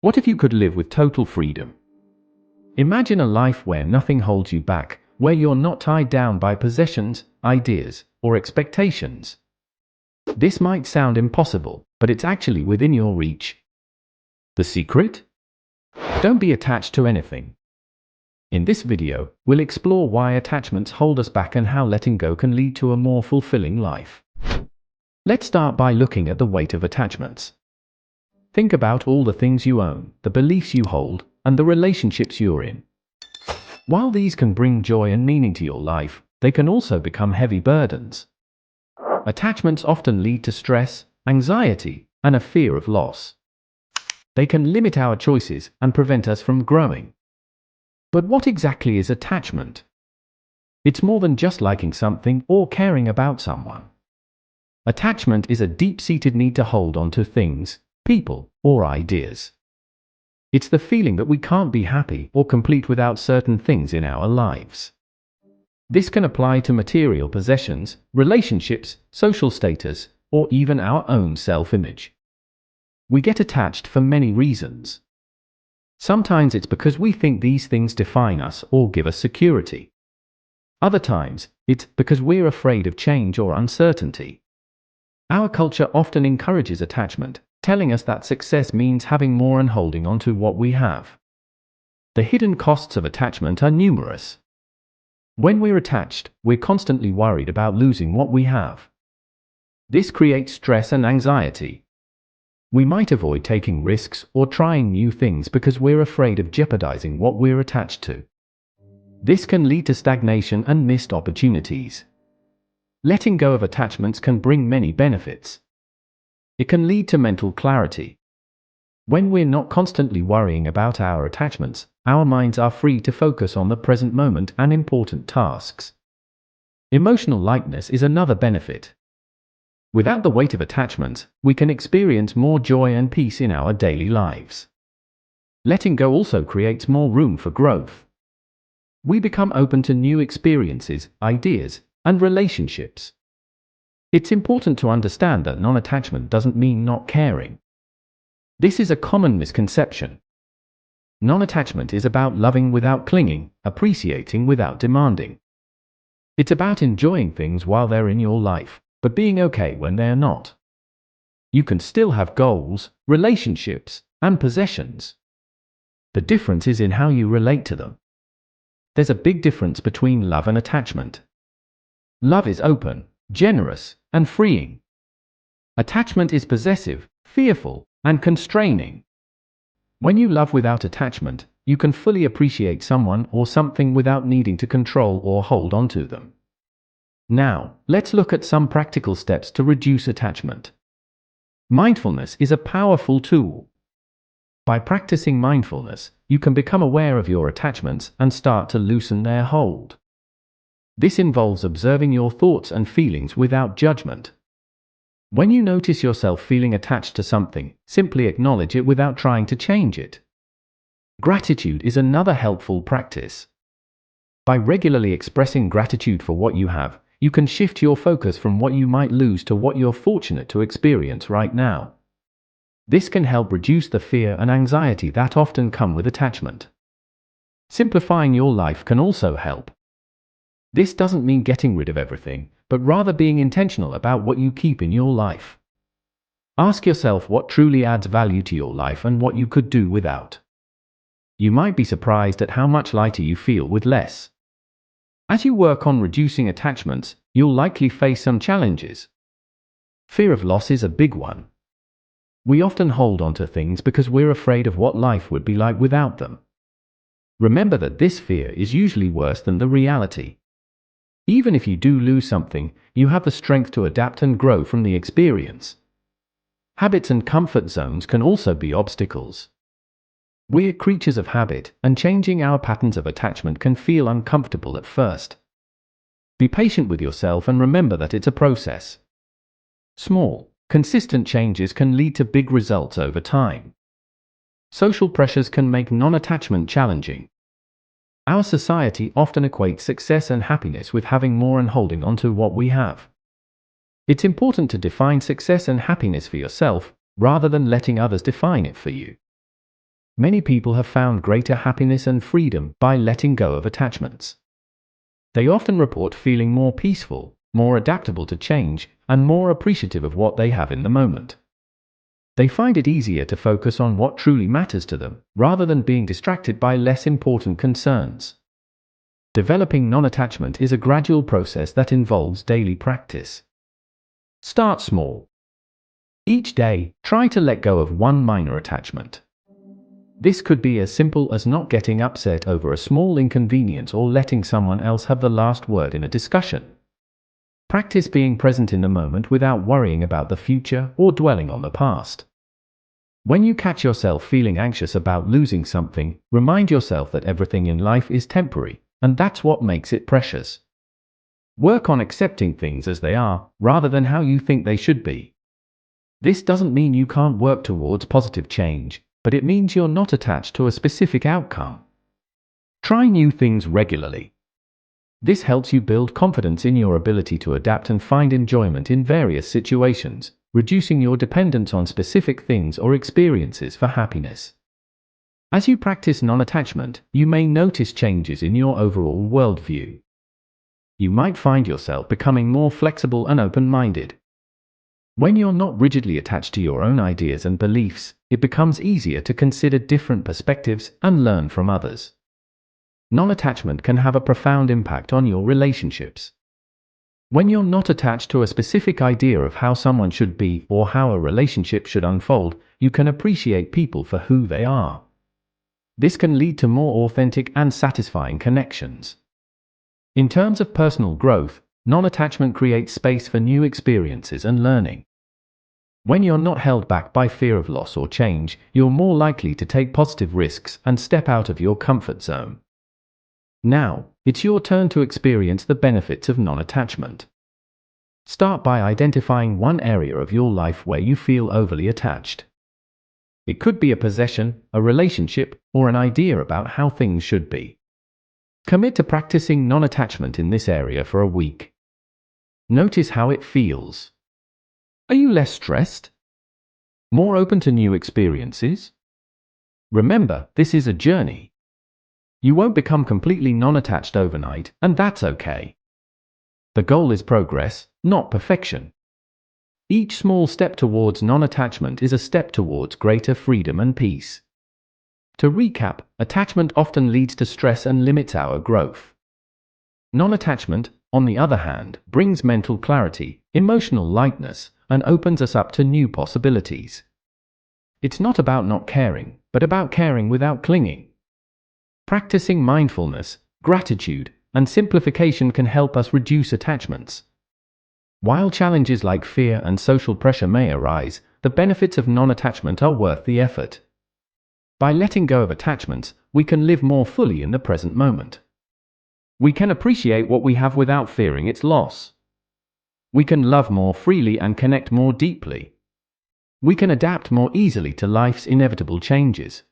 What if you could live with total freedom? Imagine a life where nothing holds you back, where you're not tied down by possessions, ideas, or expectations. This might sound impossible, but it's actually within your reach. The secret? Don't be attached to anything. In this video, we'll explore why attachments hold us back and how letting go can lead to a more fulfilling life. Let's start by looking at the weight of attachments. Think about all the things you own, the beliefs you hold, and the relationships you're in. While these can bring joy and meaning to your life, they can also become heavy burdens. Attachments often lead to stress, anxiety, and a fear of loss. They can limit our choices and prevent us from growing. But what exactly is attachment? It's more than just liking something or caring about someone. Attachment is a deep-seated need to hold on to things, people, or ideas. It's the feeling that we can't be happy or complete without certain things in our lives. This can apply to material possessions, relationships, social status, or even our own self-image. We get attached for many reasons. Sometimes it's because we think these things define us or give us security. Other times, it's because we're afraid of change or uncertainty. Our culture often encourages attachment, telling us that success means having more and holding on to what we have. The hidden costs of attachment are numerous. When we're attached, we're constantly worried about losing what we have. This creates stress and anxiety. We might avoid taking risks or trying new things because we're afraid of jeopardizing what we're attached to. This can lead to stagnation and missed opportunities. Letting go of attachments can bring many benefits. It can lead to mental clarity. When we're not constantly worrying about our attachments, our minds are free to focus on the present moment and important tasks. Emotional lightness is another benefit. Without the weight of attachments, we can experience more joy and peace in our daily lives. Letting go also creates more room for growth. We become open to new experiences, ideas, and relationships. It's important to understand that non-attachment doesn't mean not caring. This is a common misconception. Non-attachment is about loving without clinging, appreciating without demanding. It's about enjoying things while they're in your life, but being okay when they're not. You can still have goals, relationships, and possessions. The difference is in how you relate to them. There's a big difference between love and attachment. Love is open, generous, and freeing. Attachment is possessive, fearful, and constraining. When you love without attachment, you can fully appreciate someone or something without needing to control or hold on to them. Now, let's look at some practical steps to reduce attachment. Mindfulness is a powerful tool. By practicing mindfulness, you can become aware of your attachments and start to loosen their hold. This involves observing your thoughts and feelings without judgment. When you notice yourself feeling attached to something, simply acknowledge it without trying to change it. Gratitude is another helpful practice. By regularly expressing gratitude for what you have, you can shift your focus from what you might lose to what you're fortunate to experience right now. This can help reduce the fear and anxiety that often come with attachment. Simplifying your life can also help. This doesn't mean getting rid of everything, but rather being intentional about what you keep in your life. Ask yourself what truly adds value to your life and what you could do without. You might be surprised at how much lighter you feel with less. As you work on reducing attachments, you'll likely face some challenges. Fear of loss is a big one. We often hold on to things because we're afraid of what life would be like without them. Remember that this fear is usually worse than the reality. Even if you do lose something, you have the strength to adapt and grow from the experience. Habits and comfort zones can also be obstacles. We're creatures of habit, and changing our patterns of attachment can feel uncomfortable at first. Be patient with yourself and remember that it's a process. Small, consistent changes can lead to big results over time. Social pressures can make non-attachment challenging. Our society often equates success and happiness with having more and holding on to what we have. It's important to define success and happiness for yourself, rather than letting others define it for you. Many people have found greater happiness and freedom by letting go of attachments. They often report feeling more peaceful, more adaptable to change, and more appreciative of what they have in the moment. They find it easier to focus on what truly matters to them, rather than being distracted by less important concerns. Developing non-attachment is a gradual process that involves daily practice. Start small. Each day, try to let go of one minor attachment. This could be as simple as not getting upset over a small inconvenience or letting someone else have the last word in a discussion. Practice being present in the moment without worrying about the future or dwelling on the past. When you catch yourself feeling anxious about losing something, remind yourself that everything in life is temporary, and that's what makes it precious. Work on accepting things as they are, rather than how you think they should be. This doesn't mean you can't work towards positive change, but it means you're not attached to a specific outcome. Try new things regularly. This helps you build confidence in your ability to adapt and find enjoyment in various situations, reducing your dependence on specific things or experiences for happiness. As you practice non-attachment, you may notice changes in your overall worldview. You might find yourself becoming more flexible and open-minded. When you're not rigidly attached to your own ideas and beliefs, it becomes easier to consider different perspectives and learn from others. Non-attachment can have a profound impact on your relationships. When you're not attached to a specific idea of how someone should be or how a relationship should unfold, you can appreciate people for who they are. This can lead to more authentic and satisfying connections. In terms of personal growth, non-attachment creates space for new experiences and learning. When you're not held back by fear of loss or change, you're more likely to take positive risks and step out of your comfort zone. Now, it's your turn to experience the benefits of non-attachment. Start by identifying one area of your life where you feel overly attached. It could be a possession, a relationship, or an idea about how things should be. Commit to practicing non-attachment in this area for a week. Notice how it feels. Are you less stressed? More open to new experiences? Remember, this is a journey. You won't become completely non-attached overnight, and that's okay. The goal is progress, not perfection. Each small step towards non-attachment is a step towards greater freedom and peace. To recap, attachment often leads to stress and limits our growth. Non-attachment, on the other hand, brings mental clarity, emotional lightness, and opens us up to new possibilities. It's not about not caring, but about caring without clinging. Practicing mindfulness, gratitude, and simplification can help us reduce attachments. While challenges like fear and social pressure may arise, the benefits of non-attachment are worth the effort. By letting go of attachments, we can live more fully in the present moment. We can appreciate what we have without fearing its loss. We can love more freely and connect more deeply. We can adapt more easily to life's inevitable changes.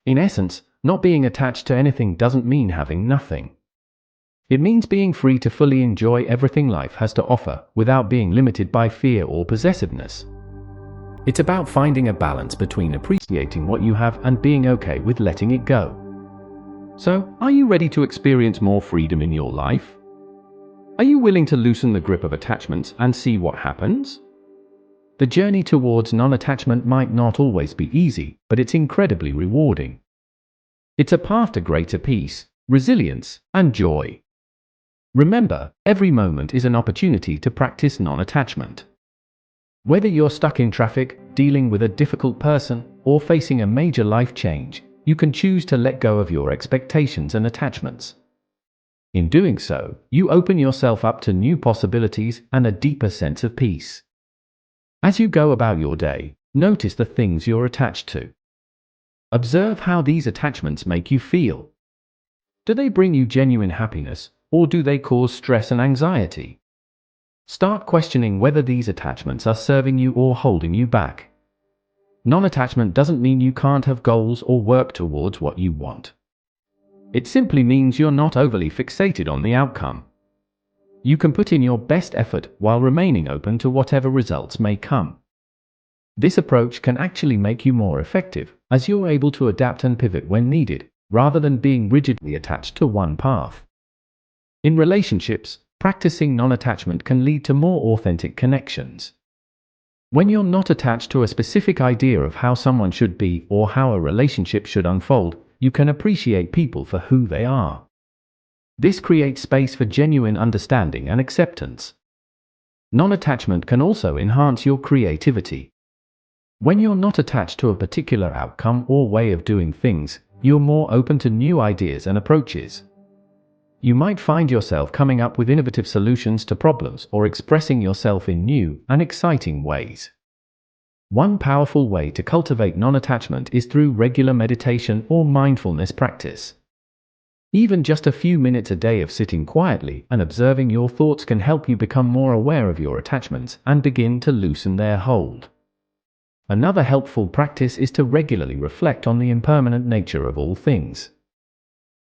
In essence, not being attached to anything doesn't mean having nothing. It means being free to fully enjoy everything life has to offer, without being limited by fear or possessiveness. It's about finding a balance between appreciating what you have and being okay with letting it go. So, are you ready to experience more freedom in your life? Are you willing to loosen the grip of attachments and see what happens? The journey towards non-attachment might not always be easy, but it's incredibly rewarding. It's a path to greater peace, resilience, and joy. Remember, every moment is an opportunity to practice non-attachment. Whether you're stuck in traffic, dealing with a difficult person, or facing a major life change, you can choose to let go of your expectations and attachments. In doing so, you open yourself up to new possibilities and a deeper sense of peace. As you go about your day, notice the things you're attached to. Observe how these attachments make you feel. Do they bring you genuine happiness, or do they cause stress and anxiety? Start questioning whether these attachments are serving you or holding you back. Non-attachment doesn't mean you can't have goals or work towards what you want. It simply means you're not overly fixated on the outcome. You can put in your best effort while remaining open to whatever results may come. This approach can actually make you more effective, as you're able to adapt and pivot when needed, rather than being rigidly attached to one path. In relationships, practicing non-attachment can lead to more authentic connections. When you're not attached to a specific idea of how someone should be or how a relationship should unfold, you can appreciate people for who they are. This creates space for genuine understanding and acceptance. Non-attachment can also enhance your creativity. When you're not attached to a particular outcome or way of doing things, you're more open to new ideas and approaches. You might find yourself coming up with innovative solutions to problems or expressing yourself in new and exciting ways. One powerful way to cultivate non-attachment is through regular meditation or mindfulness practice. Even just a few minutes a day of sitting quietly and observing your thoughts can help you become more aware of your attachments and begin to loosen their hold. Another helpful practice is to regularly reflect on the impermanent nature of all things.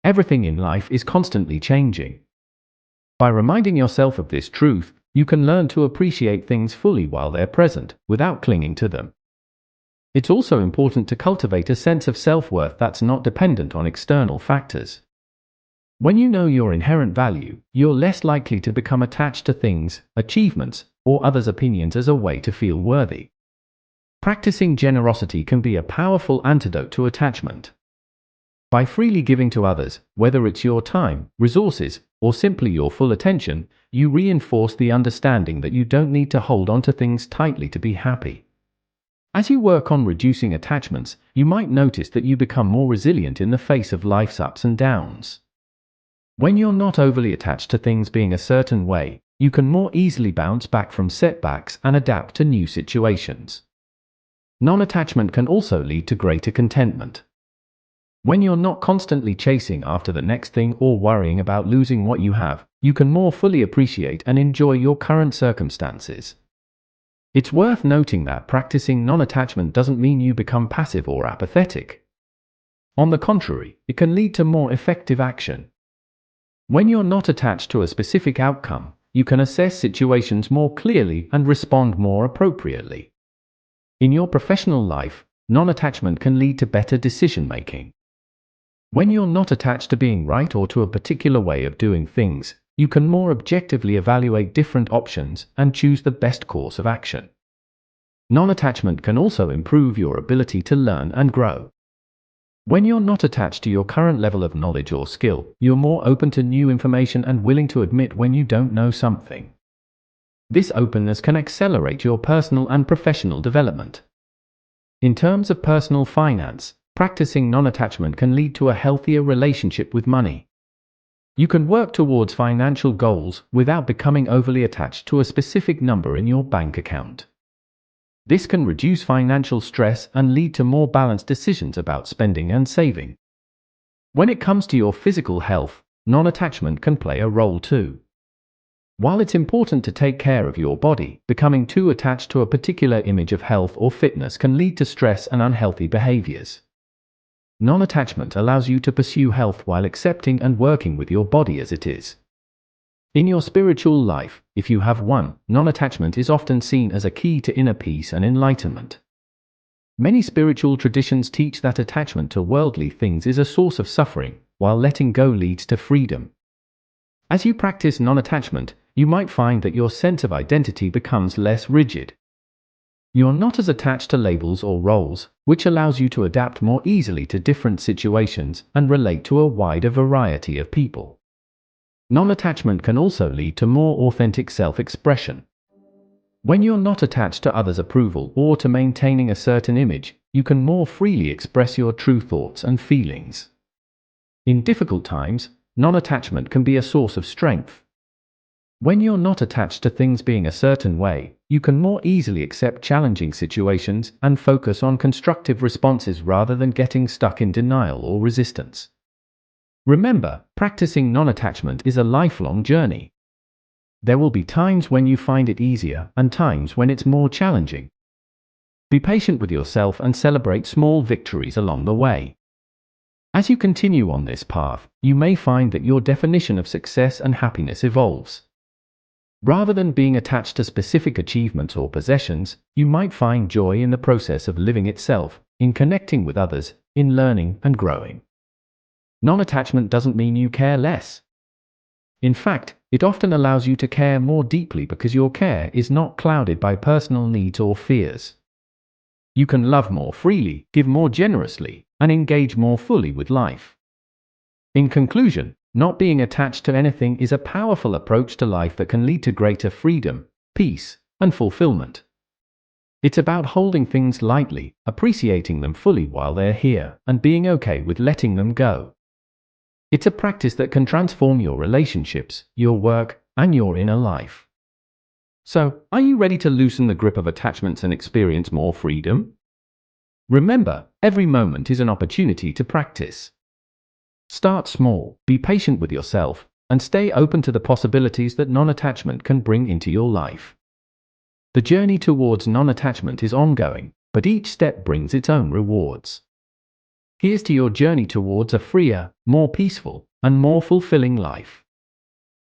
Everything in life is constantly changing. By reminding yourself of this truth, you can learn to appreciate things fully while they're present, without clinging to them. It's also important to cultivate a sense of self-worth that's not dependent on external factors. When you know your inherent value, you're less likely to become attached to things, achievements, or others' opinions as a way to feel worthy. Practicing generosity can be a powerful antidote to attachment. By freely giving to others, whether it's your time, resources, or simply your full attention, you reinforce the understanding that you don't need to hold on to things tightly to be happy. As you work on reducing attachments, you might notice that you become more resilient in the face of life's ups and downs. When you're not overly attached to things being a certain way, you can more easily bounce back from setbacks and adapt to new situations. Non-attachment can also lead to greater contentment. When you're not constantly chasing after the next thing or worrying about losing what you have, you can more fully appreciate and enjoy your current circumstances. It's worth noting that practicing non-attachment doesn't mean you become passive or apathetic. On the contrary, it can lead to more effective action. When you're not attached to a specific outcome, you can assess situations more clearly and respond more appropriately. In your professional life, non-attachment can lead to better decision-making. When you're not attached to being right or to a particular way of doing things, you can more objectively evaluate different options and choose the best course of action. Non-attachment can also improve your ability to learn and grow. When you're not attached to your current level of knowledge or skill, you're more open to new information and willing to admit when you don't know something. This openness can accelerate your personal and professional development. In terms of personal finance, practicing non-attachment can lead to a healthier relationship with money. You can work towards financial goals without becoming overly attached to a specific number in your bank account. This can reduce financial stress and lead to more balanced decisions about spending and saving. When it comes to your physical health, non-attachment can play a role too. While it's important to take care of your body, becoming too attached to a particular image of health or fitness can lead to stress and unhealthy behaviors. Non-attachment allows you to pursue health while accepting and working with your body as it is. In your spiritual life, if you have one, non-attachment is often seen as a key to inner peace and enlightenment. Many spiritual traditions teach that attachment to worldly things is a source of suffering, while letting go leads to freedom. As you practice non-attachment, you might find that your sense of identity becomes less rigid. You're not as attached to labels or roles, which allows you to adapt more easily to different situations and relate to a wider variety of people. Non-attachment can also lead to more authentic self-expression. When you're not attached to others' approval or to maintaining a certain image, you can more freely express your true thoughts and feelings. In difficult times, non-attachment can be a source of strength. When you're not attached to things being a certain way, you can more easily accept challenging situations and focus on constructive responses rather than getting stuck in denial or resistance. Remember, practicing non-attachment is a lifelong journey. There will be times when you find it easier and times when it's more challenging. Be patient with yourself and celebrate small victories along the way. As you continue on this path, you may find that your definition of success and happiness evolves. Rather than being attached to specific achievements or possessions, you might find joy in the process of living itself, in connecting with others, in learning and growing. Non-attachment doesn't mean you care less. In fact, it often allows you to care more deeply because your care is not clouded by personal needs or fears. You can love more freely, give more generously, and engage more fully with life. In conclusion, not being attached to anything is a powerful approach to life that can lead to greater freedom, peace, and fulfillment. It's about holding things lightly, appreciating them fully while they're here, and being okay with letting them go. It's a practice that can transform your relationships, your work, and your inner life. So, are you ready to loosen the grip of attachments and experience more freedom? Remember, every moment is an opportunity to practice. Start small, be patient with yourself, and stay open to the possibilities that non-attachment can bring into your life. The journey towards non-attachment is ongoing, but each step brings its own rewards. Here's to your journey towards a freer, more peaceful, and more fulfilling life.